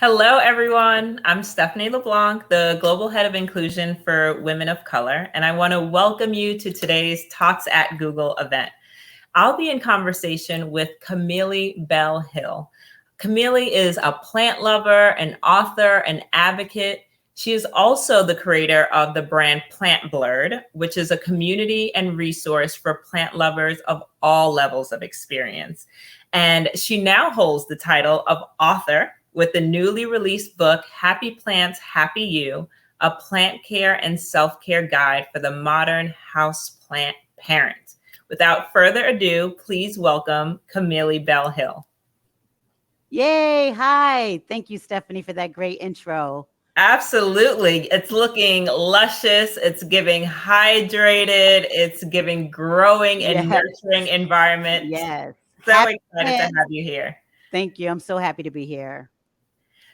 Hello, everyone. I'm Stephanie LeBlanc, the Global Head of Inclusion for Women of Color, and I want to welcome you to today's Talks at Google event. I'll be in conversation with Kamili Bell Hill. Kamili is a plant lover, an author, an advocate. She is also the creator of the brand Plant Blurred, which is a community and resource for plant lovers of all levels of experience. And she now holds the title of author with the newly released book, Happy Plants, Happy You, a plant care and self-care guide for the modern houseplant parent. Without further ado, please welcome Kamili Bell Hill. Yay. Hi. Thank you, Stephanie, for that great intro. Absolutely. It's looking luscious. It's giving hydrated. It's giving growing and Yes. nurturing environment. Yes. So Happy excited to plants. have you here. Thank you. I'm so happy to be here.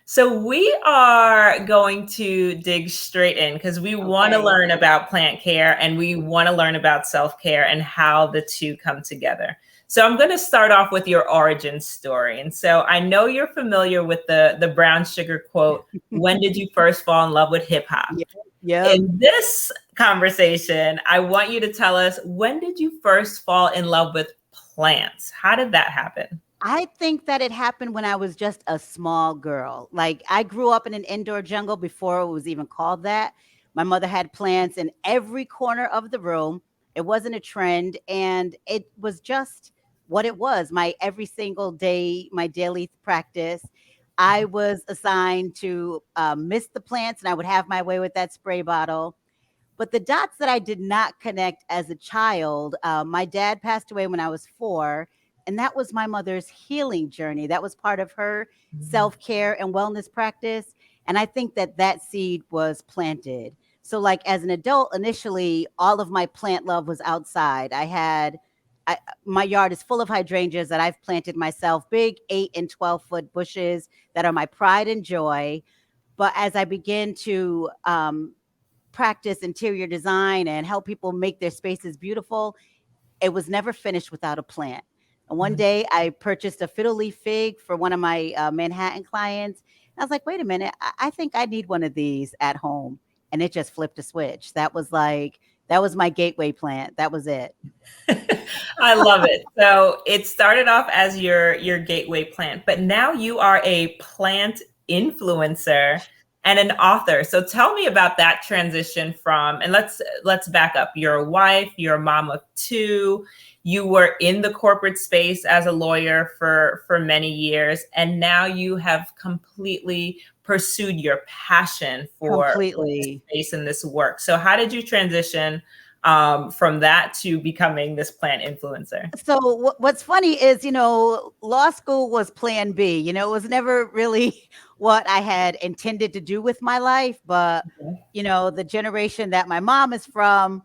So we are going to dig straight in because we want to Okay. learn about plant care and we want to learn about self-care and how the two come together. So I'm going to start off with your origin story. And so I know you're familiar with the brown sugar quote, when did you first fall in love with hip hop? Yep. In this conversation, I want you to tell us, when did you first fall in love with plants? How did that happen? I think that it happened when I was just a small girl. Like I grew up in an indoor jungle before it was even called that. My mother had plants in every corner of the room. It wasn't a trend and it was just what it was. My every single day, my daily practice. I was assigned to miss the plants and I would have my way with that spray bottle. But the dots that I did not connect as a child, my dad passed away when I was 4, and that was my mother's healing journey. That was part of her self care and wellness practice. And I think that that seed was planted. So, like as an adult, initially, all of my plant love was outside. My yard is full of hydrangeas that I've planted myself, big 8 and 12-foot bushes that are my pride and joy. But as I begin to practice interior design and help people make their spaces beautiful, it was never finished without a plant. And one day I purchased a fiddle leaf fig for one of my Manhattan clients. And I was like, wait a minute, I think I need one of these at home. And it just flipped a switch. That was my gateway plant. That was it. I love it. So it started off as your gateway plant, but now you are a plant influencer and an author. So tell me about that transition from, and let's back up. You're a wife, you're a mom of 2. You were in the corporate space as a lawyer for many years, and now you have completely pursued your passion for this Completely. space and this work. So how did you transition from that to becoming this plant influencer? So what's funny is, law school was plan B. It was never really what I had intended to do with my life. But, the generation that my mom is from,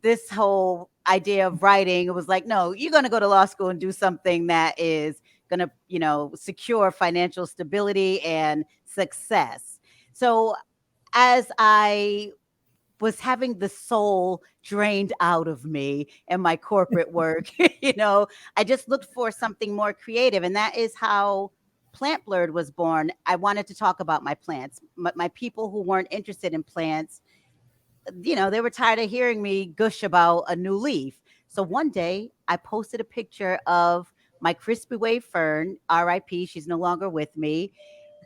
this whole idea of writing, it was like, no, you're going to go to law school and do something that is going to, secure financial stability and success. So as I was having the soul drained out of me and my corporate work, I just looked for something more creative. And that is how Plant Blurred was born. I wanted to talk about my plants, my people who weren't interested in plants. They were tired of hearing me gush about a new leaf. So one day I posted a picture of my crispy wave fern, RIP, she's no longer with me.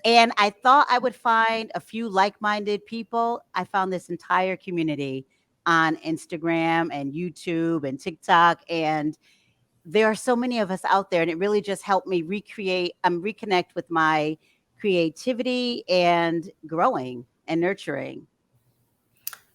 And I thought I would find a few like-minded people. I found this entire community on Instagram and YouTube and TikTok. And there are so many of us out there. And it really just helped me reconnect with my creativity and growing and nurturing.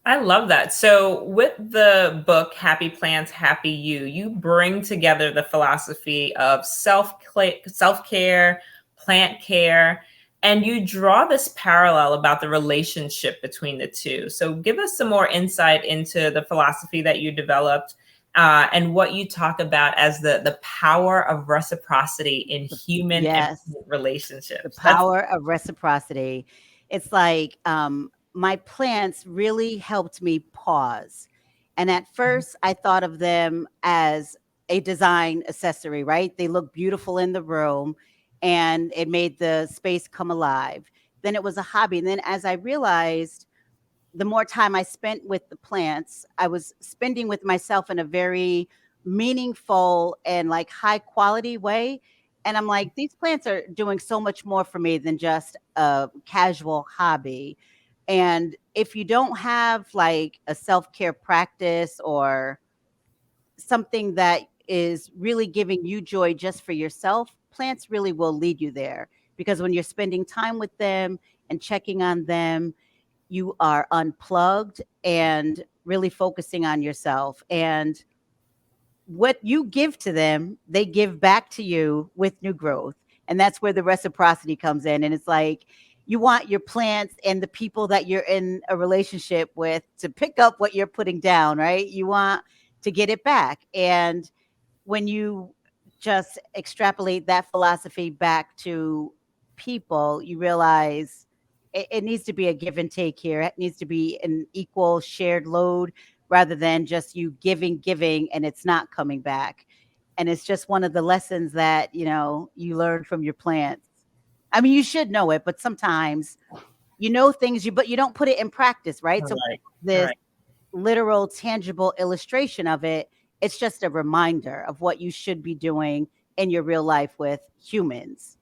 I love that. So, with the book Happy Plants, Happy You, you bring together the philosophy of self-care, plant care, and you draw this parallel about the relationship between the two. So, give us some more insight into the philosophy that you developed and what you talk about as the power of reciprocity in human and Yes. plant The relationships. That's power of reciprocity. It's like my plants really helped me pause. And at first, I thought of them as a design accessory, right? They look beautiful in the room. and it made the space come alive. Then it was a hobby. And then as I realized, the more time I spent with the plants, I was spending with myself in a very meaningful and like high quality way. And I'm like, these plants are doing so much more for me than just a casual hobby. And if you don't have like a self care practice or something that is really giving you joy just for yourself, plants really will lead you there. Because when you're spending time with them and checking on them, you are unplugged and really focusing on yourself. And what you give to them, they give back to you with new growth. And that's where the reciprocity comes in. And it's like you want your plants and the people that you're in a relationship with to pick up what you're putting down, right? You want to get it back. And when you just extrapolate that philosophy back to people, you realize it needs to be a give and take here. It needs to be an equal shared load rather than just you giving, and it's not coming back. And it's just one of the lessons that, you learn from your plants. I mean, you should know it, but sometimes you know things but you don't put it in practice, right? So Right. this Right. literal, tangible illustration of it, it's just a reminder of what you should be doing in your real life with humans.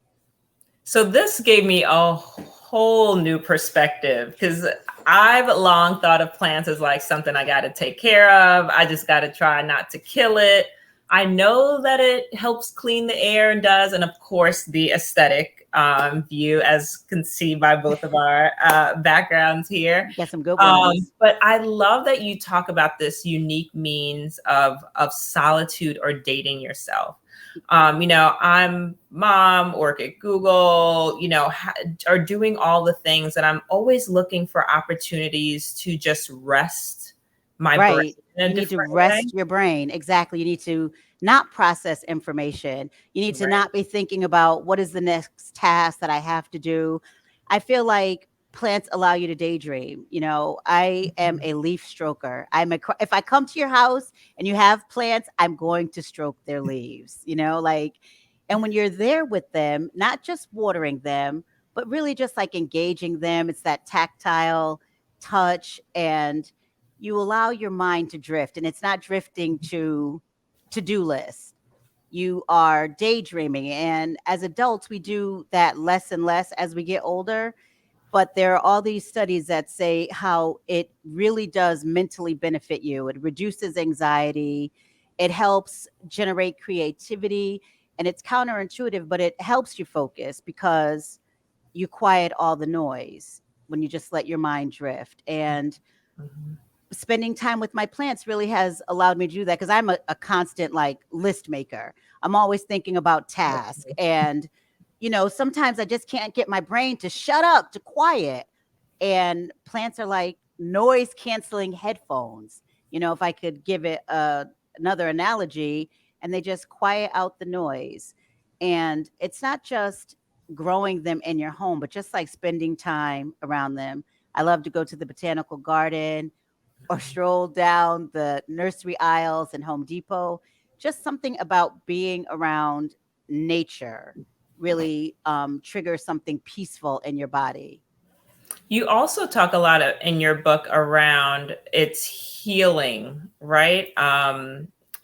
So this gave me a whole new perspective because I've long thought of plants as like something I got to take care of. I just got to try not to kill it. I know that it helps clean the air and does, and of course the aesthetic view, as can see by both of our backgrounds here. Got some good ones. But I love that you talk about this unique means of solitude or dating yourself. I'm mom, work at Google, are doing all the things, and I'm always looking for opportunities to just rest my brain Right. in a You need to different way. rest your brain. Exactly. You need to not process information. You need to Right. not be thinking about what is the next task that I have to do. I feel like plants allow you to daydream. I am Mhm. a leaf stroker. If I come to your house and you have plants, I'm going to stroke their leaves, and when you're there with them, not just watering them, but really just like engaging them, it's that tactile touch, and you allow your mind to drift, and it's not drifting to-do lists. You are daydreaming, and as adults we do that less and less as we get older, but there are all these studies that say how it really does mentally benefit you. It reduces anxiety, it helps generate creativity, and it's counterintuitive, but it helps you focus because you quiet all the noise when you just let your mind drift. And Mhm. spending time with my plants really has allowed me to do that because I'm a constant like list maker. I'm always thinking about tasks. And, sometimes I just can't get my brain to shut up, to quiet. And plants are like noise canceling headphones. If I could give it another analogy, and they just quiet out the noise. And it's not just growing them in your home, but just like spending time around them. I love to go to the botanical garden or stroll down the nursery aisles in Home Depot. Just something about being around nature really triggers something peaceful in your body. You also talk a lot in your book around its healing, right?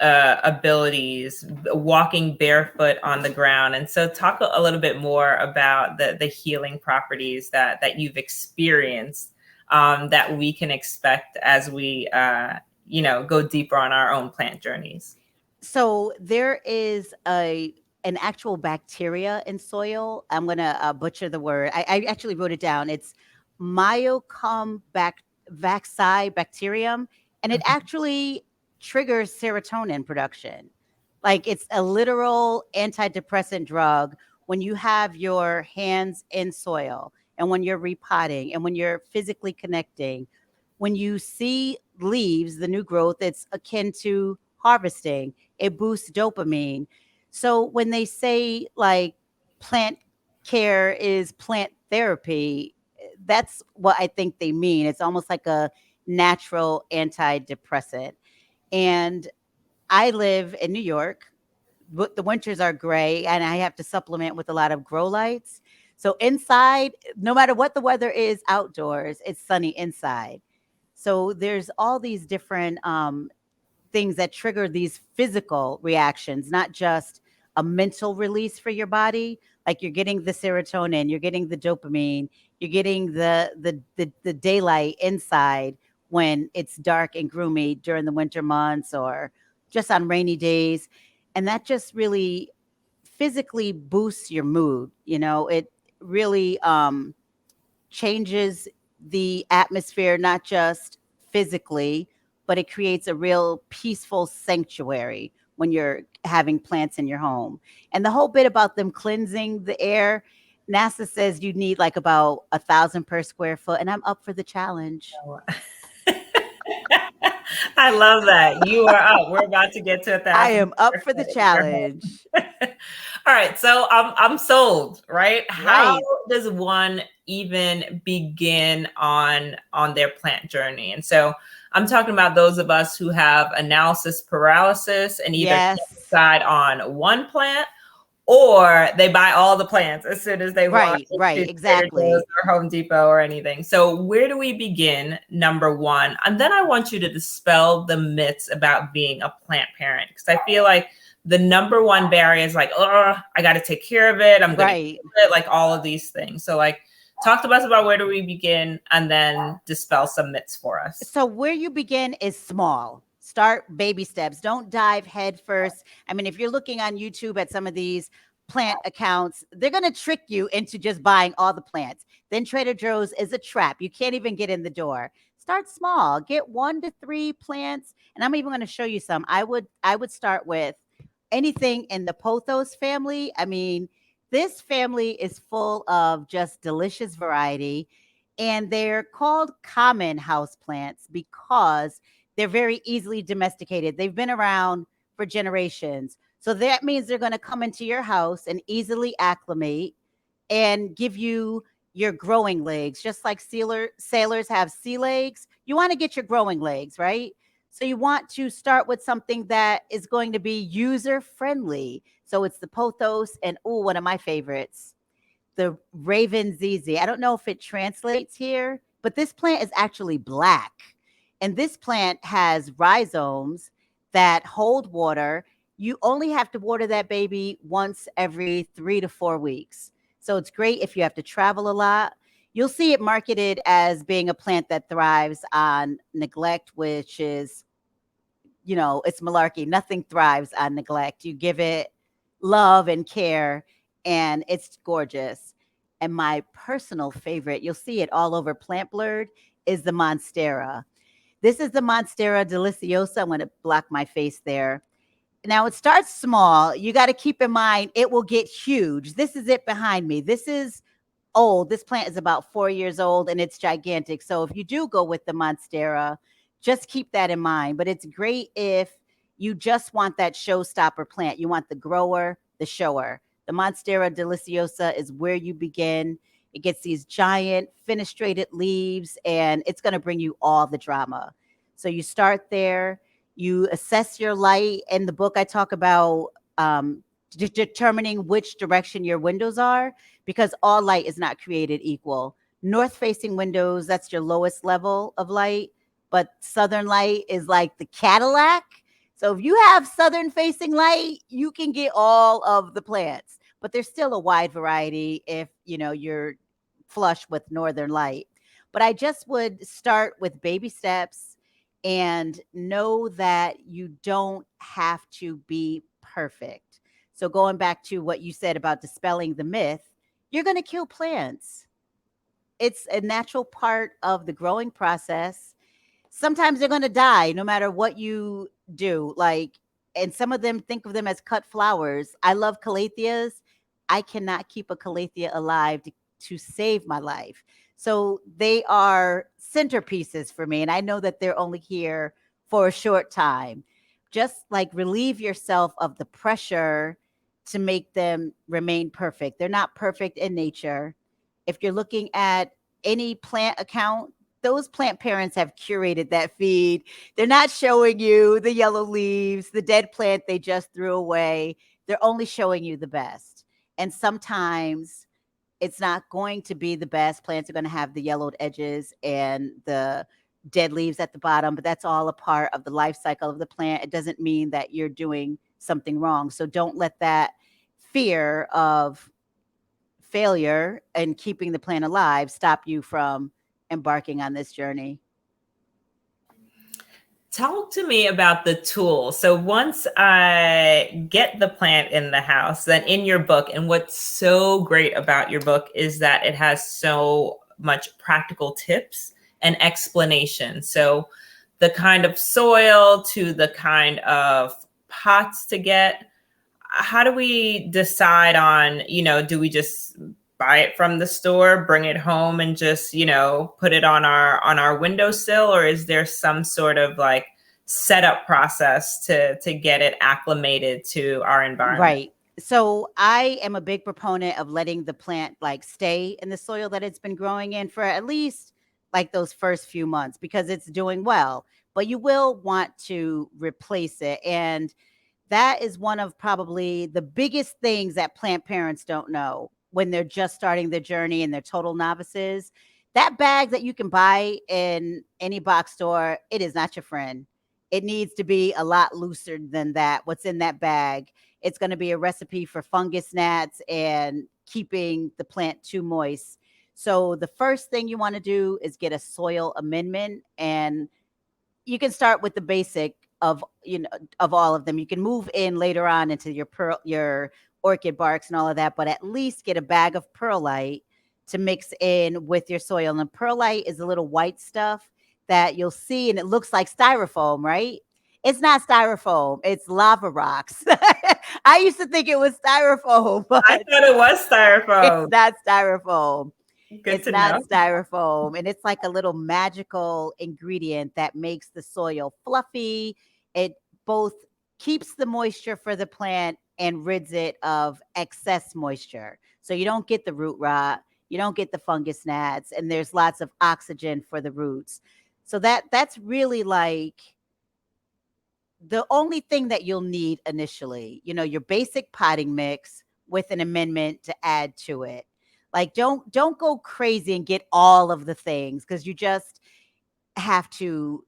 Abilities, walking barefoot on the ground, and so talk a little bit more about the healing properties that you've experienced, that we can expect as we go deeper on our own plant journeys. So there is an actual bacteria in soil. I'm gonna butcher the word. I actually wrote it down. It's Mycobacterium bacterium, and it Mhm. actually triggers serotonin production. Like it's a literal antidepressant drug when you have your hands in soil and when you're repotting and when you're physically connecting. When you see leaves, the new growth, it's akin to harvesting. It boosts dopamine. So when they say like plant care is plant therapy, that's what I think they mean. It's almost like a natural antidepressant. And I live in New York, the winters are gray, and I have to supplement with a lot of grow lights. So inside, no matter what the weather is outdoors, it's sunny inside. So there's all these different things that trigger these physical reactions, not just a mental release for your body. Like you're getting the serotonin, you're getting the dopamine, you're getting the daylight inside when it's dark and gloomy during the winter months or just on rainy days. And that just really physically boosts your mood. It really changes the atmosphere, not just physically, but it creates a real peaceful sanctuary when you're having plants in your home. And the whole bit about them cleansing the air, NASA says you need like about 1,000 per square foot, and I'm up for the challenge. I love that. You are up. We're about to get to a I thousand am up square for the foot in your home. challenge. All right, so I'm sold, right? How Right. does one even begin on their plant journey? And so I'm talking about those of us who have analysis paralysis and either can't Yes. decide on one plant or they buy all the plants as soon as they walk Right, into right, Trader Joe's exactly. or Home Depot or anything. So where do we begin? Number one, and then I want you to dispel the myths about being a plant parent because I feel like the number one barrier is like, oh, I got to take care of it. I'm going to Right. it, like all of these things. So like, talk to us about where do we begin, and then dispel some myths for us. So where you begin is small. Start baby steps. Don't dive head first. I mean, if you're looking on YouTube at some of these plant accounts, they're going to trick you into just buying all the plants. Then Trader Joe's is a trap. You can't even get in the door. Start small. Get 1 to 3 plants, and I'm even going to show you some. I would start with anything in the pothos family. I mean, this family is full of just delicious variety, and they're called common house plants because they're very easily domesticated. They've been around for generations. So that means they're going to come into your house and easily acclimate and give you your growing legs. Just like sailors have sea legs, you want to get your growing legs, right? So you want to start with something that is going to be user friendly. So it's the pothos and, oh, one of my favorites, the Raven ZZ. I don't know if it translates here, but this plant is actually black. And this plant has rhizomes that hold water. You only have to water that baby once every 3 to 4 weeks. So it's great if you have to travel a lot. You'll see it marketed as being a plant that thrives on neglect, which is, it's malarkey. Nothing thrives on neglect. You give it love and care, and it's gorgeous. And my personal favorite, you'll see it all over Plant Blurred, is the Monstera. This is the Monstera deliciosa. I'm going to block my face there. Now it starts small. You got to keep in mind it will get huge. This is it behind me. This is old. This plant is about 4 years old and it's gigantic. So if you do go with the Monstera, just keep that in mind. But it's great if you just want that showstopper plant. You want the grower, the shower. The Monstera deliciosa is where you begin. It gets these giant fenestrated leaves and it's going to bring you all the drama. So you start there, you assess your light. In the book, I talk about determining which direction your windows are because all light is not created equal. North facing windows, that's your lowest level of light, but southern light is like the Cadillac. So if you have southern facing light, you can get all of the plants, but there's still a wide variety if you're flush with northern light. But I just would start with baby steps and know that you don't have to be perfect. So going back to what you said about dispelling the myth, you're going to kill plants. It's a natural part of the growing process. Sometimes they're going to die no matter what you do. And some of them, think of them as cut flowers. I love calatheas. I cannot keep a calathea alive to save my life. So they are centerpieces for me. And I know that they're only here for a short time. Just like relieve yourself of the pressure to make them remain perfect. They're not perfect in nature. If you're looking at any plant account, those plant parents have curated that feed. They're not showing you the yellow leaves, the dead plant they just threw away. they're only showing you the best. And sometimes it's not going to be the best. Plants are going to have the yellowed edges and the dead leaves at the bottom, but that's all a part of the life cycle of the plant. It doesn't mean that you're doing something wrong. So don't let that fear of failure and keeping the plant alive stop you from embarking on this journey. Talk to me about the tools. So once I get the plant in the house, then in your book, and what's so great about your book is that it has so much practical tips and explanation. So the kind of soil to the kind of pots to get. How do we decide on, do we just buy it from the store, bring it home and just, put it on our windowsill, or is there some sort of like setup process to get it acclimated to our environment? Right. So I am a big proponent of letting the plant like stay in the soil that it's been growing in for at least like those first few months because it's doing well. But you will want to replace it. And that is one of probably the biggest things that plant parents don't know when they're just starting their journey and they're total novices. That bag that you can buy in any box store, it is not your friend. It needs to be a lot looser than that. What's in that bag? It's going to be a recipe for fungus gnats and keeping the plant too moist. So the first thing you want to do is get a soil amendment, and you can start with the basic of of all of them. You can move in later on into your orchid barks and all of that, but at least get a bag of perlite to mix in with your soil. And perlite is a little white stuff that you'll see, and it looks like styrofoam, right? It's not styrofoam, it's lava rocks. I used to think it was styrofoam, I but thought it was styrofoam. it's not styrofoam. Good It's to not know. styrofoam, and it's like a little magical ingredient that makes the soil fluffy. It both keeps the moisture for the plant and rids it of excess moisture. So you don't get the root rot, you don't get the fungus gnats, and there's lots of oxygen for the roots. So that's really like the only thing that you'll need initially, your basic potting mix with an amendment to add to it. Like don't go crazy and get all of the things, because you just have to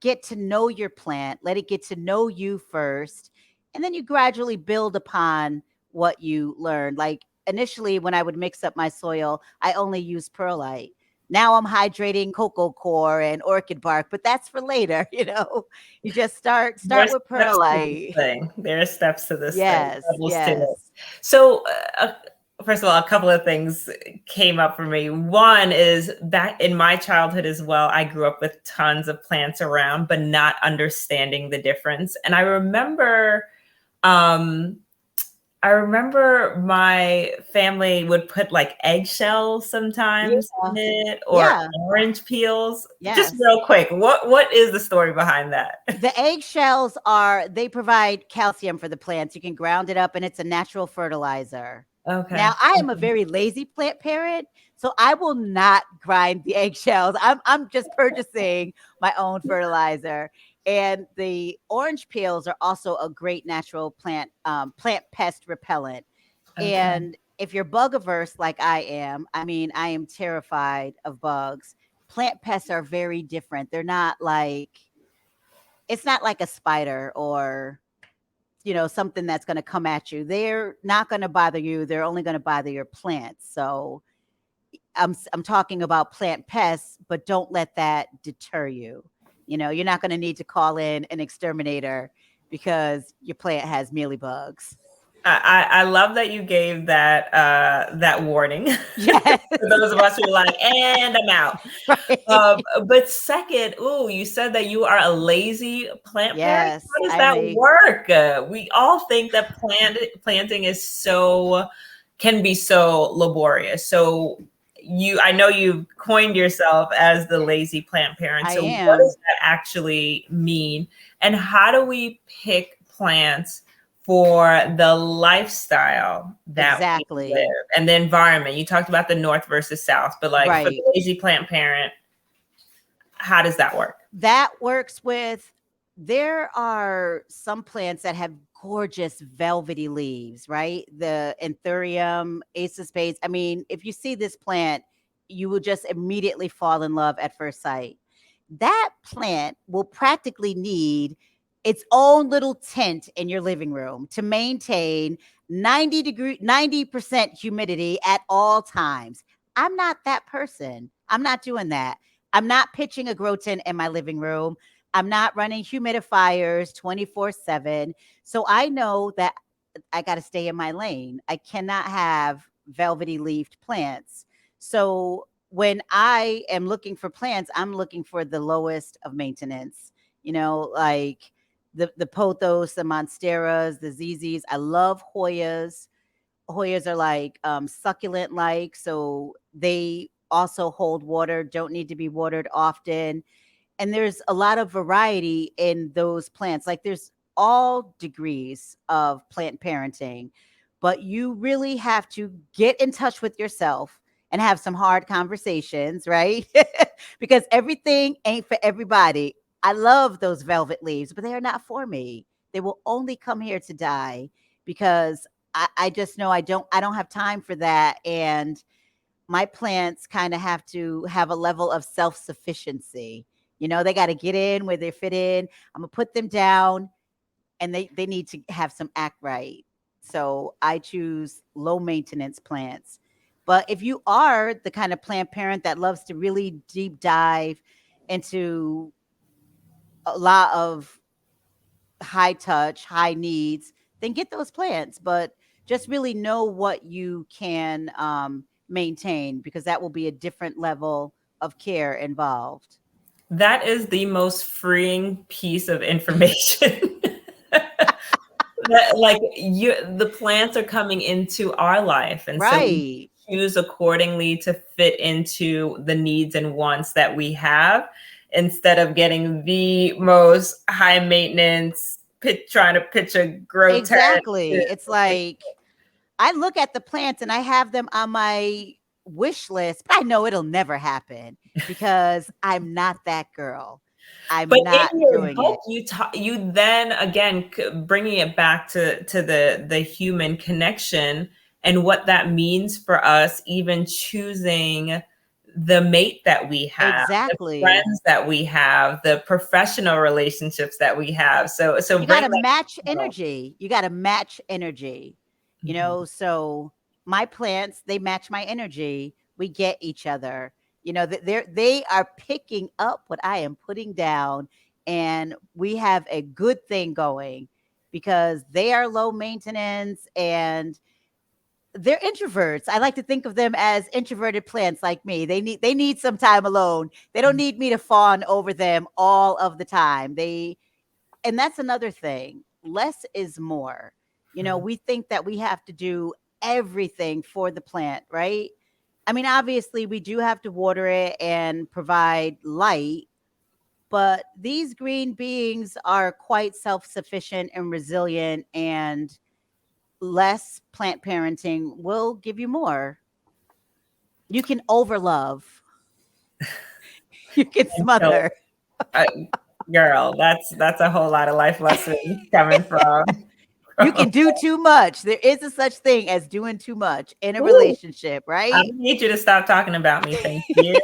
get to know your plant, let it get to know you first, and then you gradually build upon what you learn. Like initially when I would mix up my soil, I only used perlite. Now I'm hydrating cocoa core and orchid bark, but that's for later, You just start There's with steps to this perlite. thing. There are steps to this thing, Yes, levels to it. yes. So, first of all, a couple of things came up for me. One is back in my childhood as well, I grew up with tons of plants around, but not understanding the difference. And um, I remember my family would put like eggshells Yeah. sometimes in it, or Yeah. orange peels. Just Yes. real quick, what is the story behind that? The eggshells they provide calcium for the plants. You can ground it up and it's a natural fertilizer. Okay. Now, I am a very lazy plant parent, so I will not grind the eggshells. I'm just purchasing my own fertilizer. And the orange peels are also a great natural plant pest repellent. Okay. And if you're bug averse like I am, I mean, I am terrified of bugs. Plant pests are very different. They're not like it's not like a spider or something that's going to come at you. They're not going to bother you. They're only going to bother your plants. So I'm talking about plant pests, but don't let that deter you. You're not going to need to call in an exterminator because your plant has mealybugs. I love that you gave that warning Yes. for those of us who are like, and I'm out. Right. But second, you said that you are a lazy plant parent. Yes, How does I'm that a work? We all think that planting is can be so laborious. So I know you've coined yourself as the lazy plant parent. I So what am. does that actually mean? And how do we pick plants for the lifestyle that we live Exactly. and the environment? You talked about the North versus South, but like for Right. the lazy plant parent, how does that work? That works with there are some plants that have gorgeous velvety leaves, right? The Anthurium, Ace of Spades. I mean, if you see this plant, you will just immediately fall in love at first sight. That plant will practically need its own little tent in your living room to maintain 90% humidity at all times. I'm not that person. I'm not doing that. I'm not pitching a grow tent in my living room. I'm not running humidifiers 24/7. So I know that I got to stay in my lane. I cannot have velvety leafed plants. So when I am looking for plants, I'm looking for the lowest of maintenance, like the pothos, the monsteras, the ZZs. I love Hoyas. Hoyas are like succulent like, so they also hold water, don't need to be watered often. And there's a lot of variety in those plants. Like there's all degrees of plant parenting, but you really have to get in touch with yourself and have some hard conversations, right? Because everything ain't for everybody. I love those velvet leaves, but they are not for me. They will only come here to die because I just know I don't have time for that. And my plants kind of have to have a level of self-sufficiency. They got to get in where they fit in. I'm gonna put them down and they need to have some act right. So I choose low maintenance plants. But if you are the kind of plant parent that loves to really deep dive into a lot of high touch, high needs, then get those plants. But just really know what you can maintain, because that will be a different level of care involved. That is the most freeing piece of information. That, like, the plants are coming into our life, and so we Right. choose accordingly to fit into the needs and wants that we have, instead of getting the most high maintenance trying to pitch a grow tent. Exactly. It's like I look at the plants and I have them on my wish list, but I know it'll never happen because I'm not that girl. But I'm in not your doing book, it. you then again bringing it back to the human connection and what that means for us, even choosing the mate that we have, the Exactly. friends that we have, the professional relationships that we have. So You bring gotta that match home. energy. You gotta match energy. Mhm. So my plants, they match my energy. We get each other. They are picking up what I am putting down, and we have a good thing going because they are low maintenance and they're introverts. I like to think of them as introverted plants like me. They need some time alone. They don't need me to fawn over them all of the time. And that's another thing. Less is more. We think that we have to do everything for the plant, right? I mean, obviously, we do have to water it and provide light, but these green beings are quite self sufficient and resilient, and less plant parenting will give you more. You can overlove, you can And so, smother. uh, girl, that's a whole lot of life lessons coming from. You can do too much. There is a such thing as doing too much in a Ooh, relationship, I right? need you to stop talking about me. Thank you.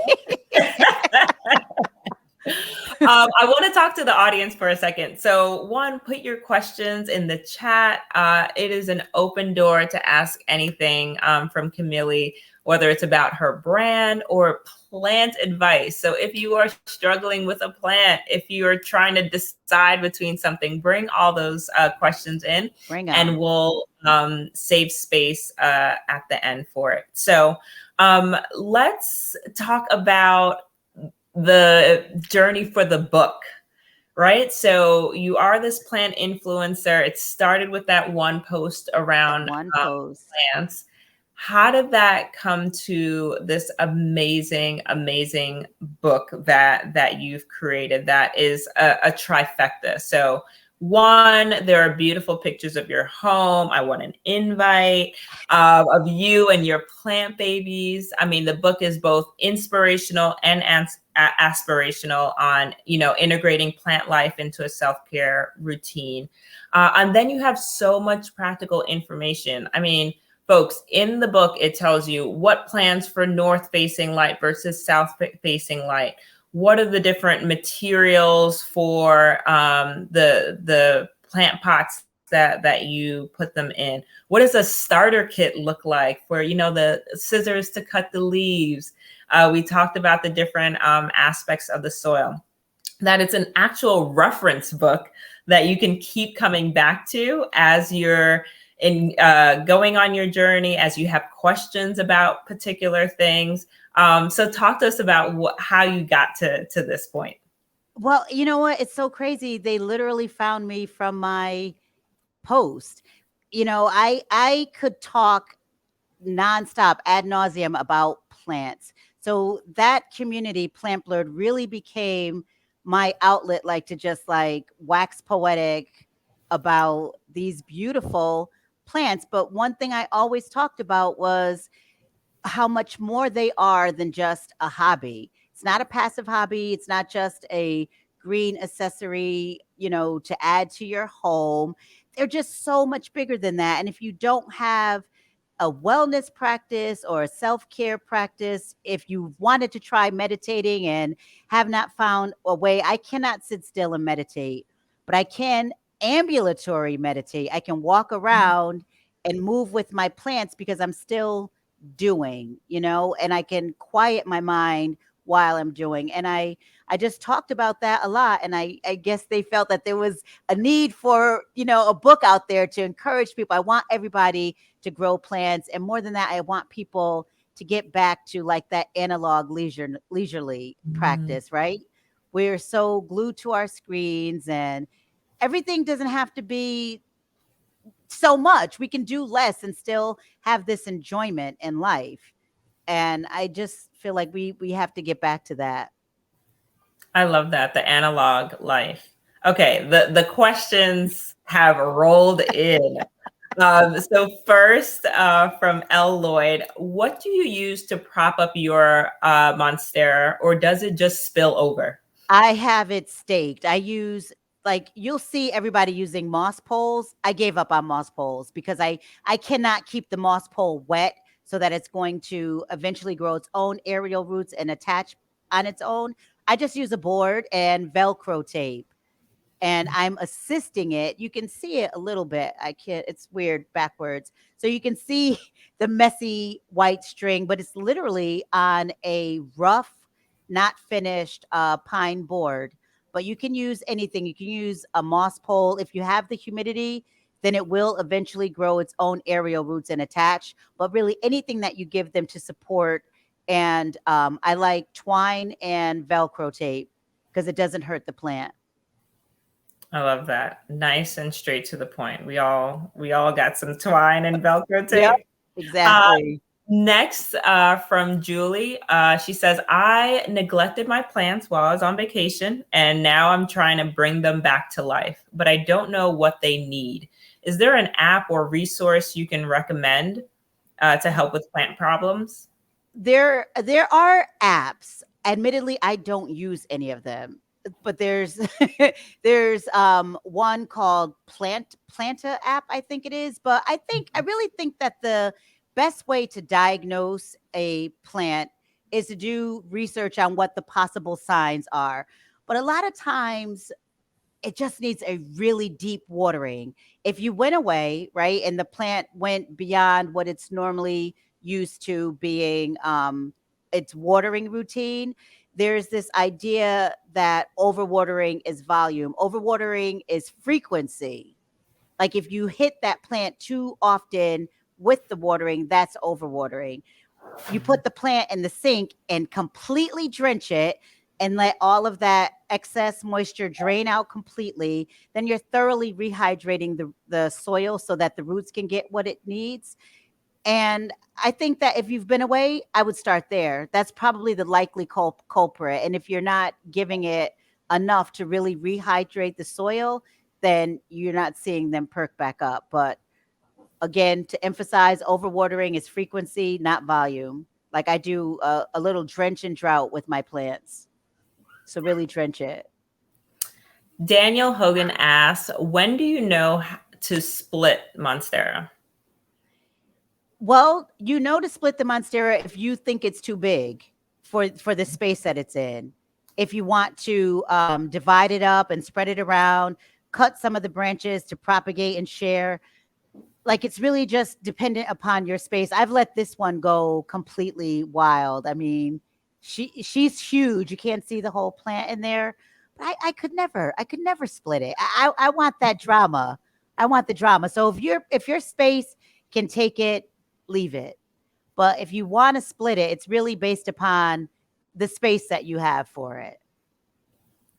I want to talk to the audience for a second. So, one, put your questions in the chat. It is an open door to ask anything from Camille, whether it's about her brand or plant advice. So, if you are struggling with a plant, if you are trying to decide between something, bring all those questions in, Bring and them. we'll save space at the end for it. So, let's talk about the journey for the book, right? So you are this plant influencer. It started with that one post That around one post. plants. How did that come to this amazing, amazing book that you've created that is a trifecta? So one, there are beautiful pictures of your home. I want an invite of you and your plant babies. I mean, the book is both inspirational and aspirational on, integrating plant life into a self-care routine. And then you have so much practical information. I mean, folks, in the book, it tells you what plants for north facing light versus south facing light. What are the different materials for the plant pots that you put them in? What does a starter kit look like for, the scissors to cut the leaves? We talked about the different aspects of the soil. That it's an actual reference book that you can keep coming back to as you're going on your journey, as you have questions about particular things. So talk to us about how you got to this point. Well, you know what? It's so crazy. They literally found me from my post. I could talk nonstop ad nauseum about plants. So that community, Plant Blurred, really became my outlet, like to just like wax poetic about these beautiful plants. But one thing I always talked about was how much more they are than just a hobby. It's not a passive hobby. It's not just a green accessory, to add to your home. They're just so much bigger than that. And if you don't have a wellness practice or a self-care practice, if you wanted to try meditating and have not found a way, I cannot sit still and meditate, but I can ambulatory meditate. I can walk around and move with my plants because I'm still doing, and I can quiet my mind while I'm doing. And I just talked about that a lot. And I guess they felt that there was a need for, a book out there to encourage people. I want everybody to grow plants. And more than that, I want people to get back to like that analog leisurely practice, right? We're so glued to our screens, and everything doesn't have to be so much. We can do less and still have this enjoyment in life. And I just feel like we have to get back to that. I love that, the analog life. Okay, the questions have rolled in. So first, from L. Lloyd, what do you use to prop up your Monstera, or does it just spill over? I have it staked. I use, like, you'll see everybody using moss poles. I gave up on moss poles because I cannot keep the moss pole wet so that it's going to eventually grow its own aerial roots and attach on its own. I just use a board and Velcro tape, and I'm assisting it. You can see it a little bit. I can't, it's weird backwards. So you can see the messy white string, but it's literally on a rough, not finished pine board. But you can use anything. You can use a moss pole. If you have the humidity, then it will eventually grow its own aerial roots and attach. But really, anything that you give them to support. And I like twine and Velcro tape because it doesn't hurt the plant. I love that. Nice and straight to the point. We all got some twine and Velcro Yep, tape. Uh, exactly. Next, from Julie, she says, I neglected my plants while I was on vacation, and now I'm trying to bring them back to life, but I don't know what they need. Is there an app or resource you can recommend to help with plant problems? There are apps. Admittedly, I don't use any of them, but there's there's one called Planta app, I think it is. But I really think that the best way to diagnose a plant is to do research on what the possible signs are. But a lot of times it just needs a really deep watering. If you went away, right, and the plant went beyond what it's normally used to being, its watering routine, there's this idea that overwatering is volume, overwatering is frequency. Like if you hit that plant too often with the watering, that's overwatering. You put the plant in the sink and completely drench it and let all of that excess moisture drain out completely, then you're thoroughly rehydrating the soil so that the roots can get what it needs. And I think that if you've been away, I would start there. That's probably the likely culprit. And if you're not giving it enough to really rehydrate the soil, then you're not seeing them perk back up. But again, to emphasize, overwatering is frequency, not volume. Like I do a little drench and drought with my plants. So really drench it. Daniel Hogan asks, when do you know to split Monstera? Well, you know to split the monstera if you think it's too big for the space that it's in. If you want to divide it up and spread it around, cut some of the branches to propagate and share. Like it's really just dependent upon your space. I've let this one go completely wild. I mean, she's huge. You can't see the whole plant in there. But I could never split it. I want that drama. I want the drama. So if your space can take it, leave it. But if you want to split it, it's really based upon the space that you have for it.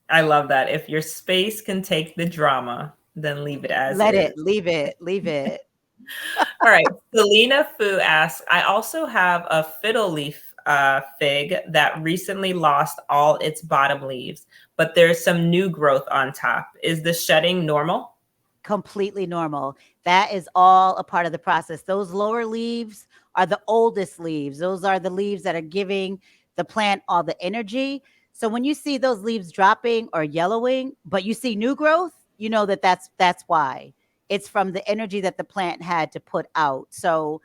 I love that. If your space can take the drama, then leave it as Let is. it, leave it, leave it. All right. Selena Fu asks, I also have a fiddle leaf fig that recently lost all its bottom leaves, but there's some new growth on top. Is the shedding normal? Completely normal. That is all a part of the process. Those lower leaves are the oldest leaves. Those are the leaves that are giving the plant all the energy. So when you see those leaves dropping or yellowing, but you see new growth, you know that that's why. It's from the energy that the plant had to put out. So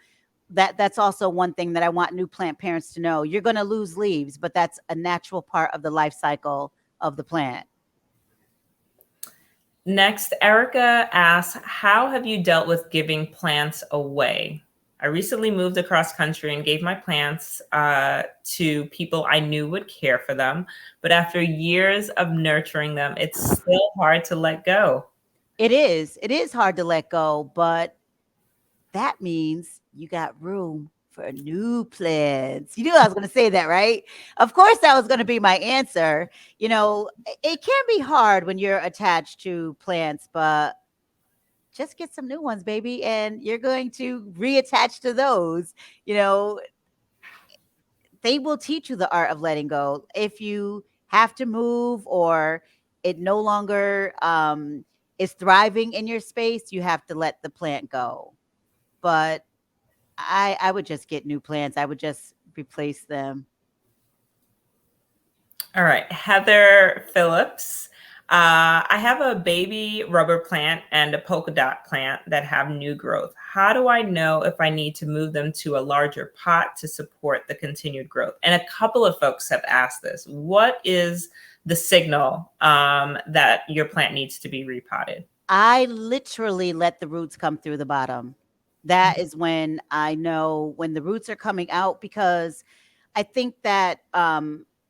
that's also one thing that I want new plant parents to know. You're going to lose leaves, but that's a natural part of the life cycle of the plant. Next, Erica asks, how have you dealt with giving plants away? I recently moved across country and gave my plants to people I knew would care for them. But after years of nurturing them, it's still hard to let go. It is. It is hard to let go, but that means you got room for new plants. You knew I was going to say that, right? Of course, that was going to be my answer. You know, it can be hard when you're attached to plants, but just get some new ones, baby, and you're going to reattach to those. You know, they will teach you the art of letting go. If you have to move or it no longer is thriving in your space, you have to let the plant go. But I would just get new plants. I would just replace them. All right, Heather Phillips. I have a baby rubber plant and a polka dot plant that have new growth. How do I know if I need to move them to a larger pot to support the continued growth? And a couple of folks have asked this. What is the signal that your plant needs to be repotted? I literally let the roots come through the bottom. That is when I know when the roots are coming out, because I think that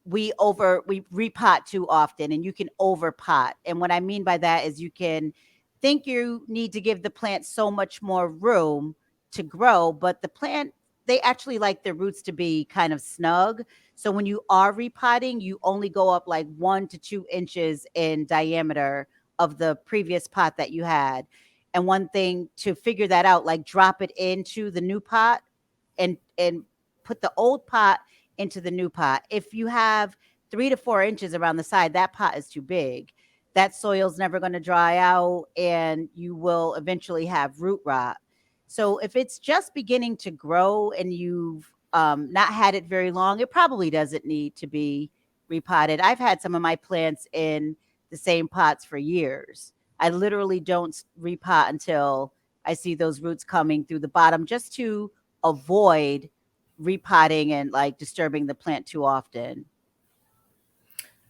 we repot too often, and you can overpot. And what I mean by that is you can think you need to give the plant so much more room to grow, but the plant, they actually like their roots to be kind of snug. So when you are repotting, you only go up like 1 to 2 inches in diameter of the previous pot that you had. And one thing to figure that out, like drop it into the new pot and put the old pot into the new pot. If you have 3 to 4 inches around the side, that pot is too big. That soil's never going to dry out and you will eventually have root rot. So if it's just beginning to grow and you've not had it very long, it probably doesn't need to be repotted. I've had some of my plants in the same pots for years. I literally don't repot until I see those roots coming through the bottom, just to avoid repotting and like disturbing the plant too often.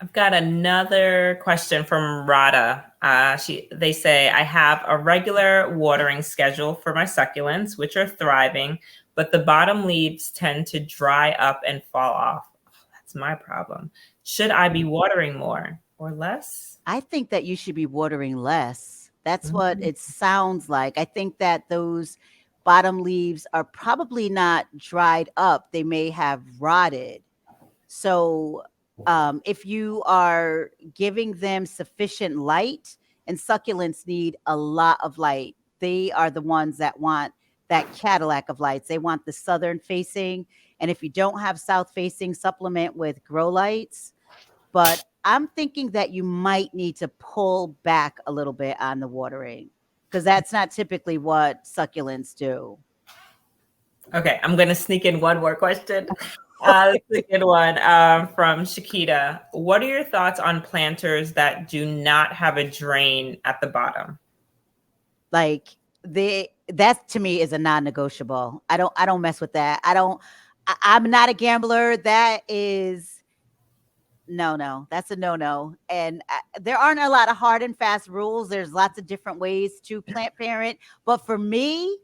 I've got another question from Rada. They say, I have a regular watering schedule for my succulents, which are thriving, but the bottom leaves tend to dry up and fall off. Oh, that's my problem. Should I be watering more or less? I think that you should be watering less. That's what Mhm. it sounds like. I think that those bottom leaves are probably not dried up. They may have rotted. So, if you are giving them sufficient light, and succulents need a lot of light, they are the ones that want that Cadillac of lights. They want the southern facing. And if you don't have south facing, supplement with grow lights. But I'm thinking that you might need to pull back a little bit on the watering, because that's not typically what succulents do. Okay, I'm going to sneak in one more question. That's a good one from Shakita. What are your thoughts on planters that do not have a drain at the bottom? Like that to me is a non-negotiable. I don't mess with that. I'm not a gambler. That is no, that's a no. And there aren't a lot of hard and fast rules. There's lots of different ways to plant parent, but for me,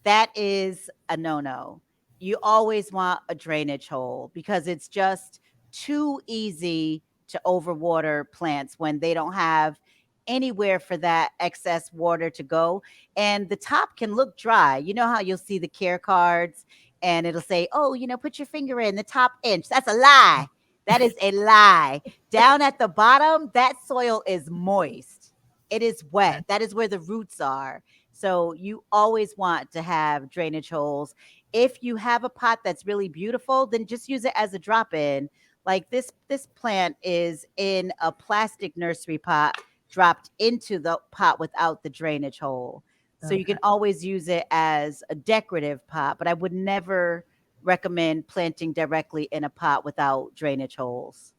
that is a no. You always want a drainage hole because it's just too easy to overwater plants when they don't have anywhere for that excess water to go. And the top can look dry. You know how you'll see the care cards and it'll say, oh, put your finger in the top inch. That's a lie. That is a lie. Down at the bottom, that soil is moist. It is wet. That is where the roots are. So you always want to have drainage holes. If you have a pot that's really beautiful, then just use it as a drop in. Like this plant is in a plastic nursery pot dropped into the pot without the drainage hole. So you Okay. can always use it as a decorative pot, but I would never recommend planting directly in a pot without drainage holes.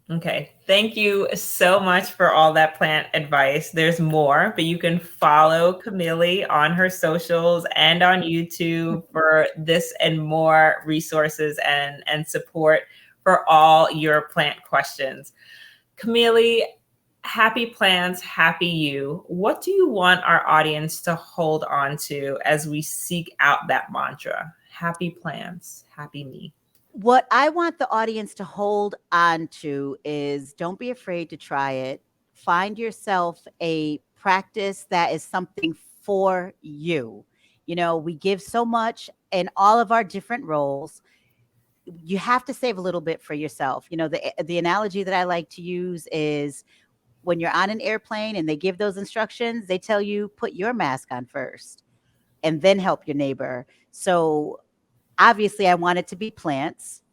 Okay. Thank you so much for all that plant advice. There's more, but you can follow Camille on her socials and on YouTube for this and more resources and support for all your plant questions. Camille, happy plants, happy you. What do you want our audience to hold on to as we seek out that mantra? Happy plants, happy me. What I want the audience to hold on to is don't be afraid to try it. Find yourself a practice that is something for you. We give so much in all of our different roles. You have to save a little bit for yourself. The analogy that I like to use is when you're on an airplane and they give those instructions, they tell you put your mask on first and then help your neighbor. So obviously I want it to be plants.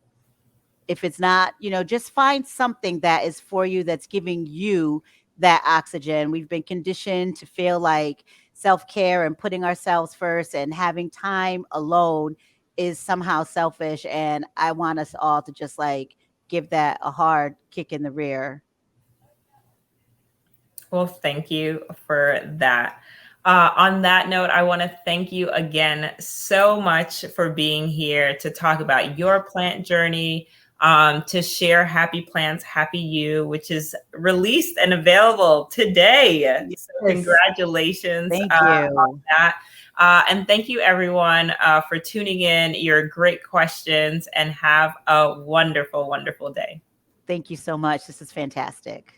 If it's not, just find something that is for you that's giving you that oxygen. We've been conditioned to feel like self-care and putting ourselves first and having time alone is somehow selfish. And I want us all to just like give that a hard kick in the rear. Well, thank you for that. On that note, I want to thank you again so much for being here to talk about your plant journey, to share Happy Plants, Happy You, which is released and available today. So Yes. congratulations Thank on you. that. And thank you, everyone, for tuning in, your great questions, and have a wonderful, wonderful day. Thank you so much. This is fantastic.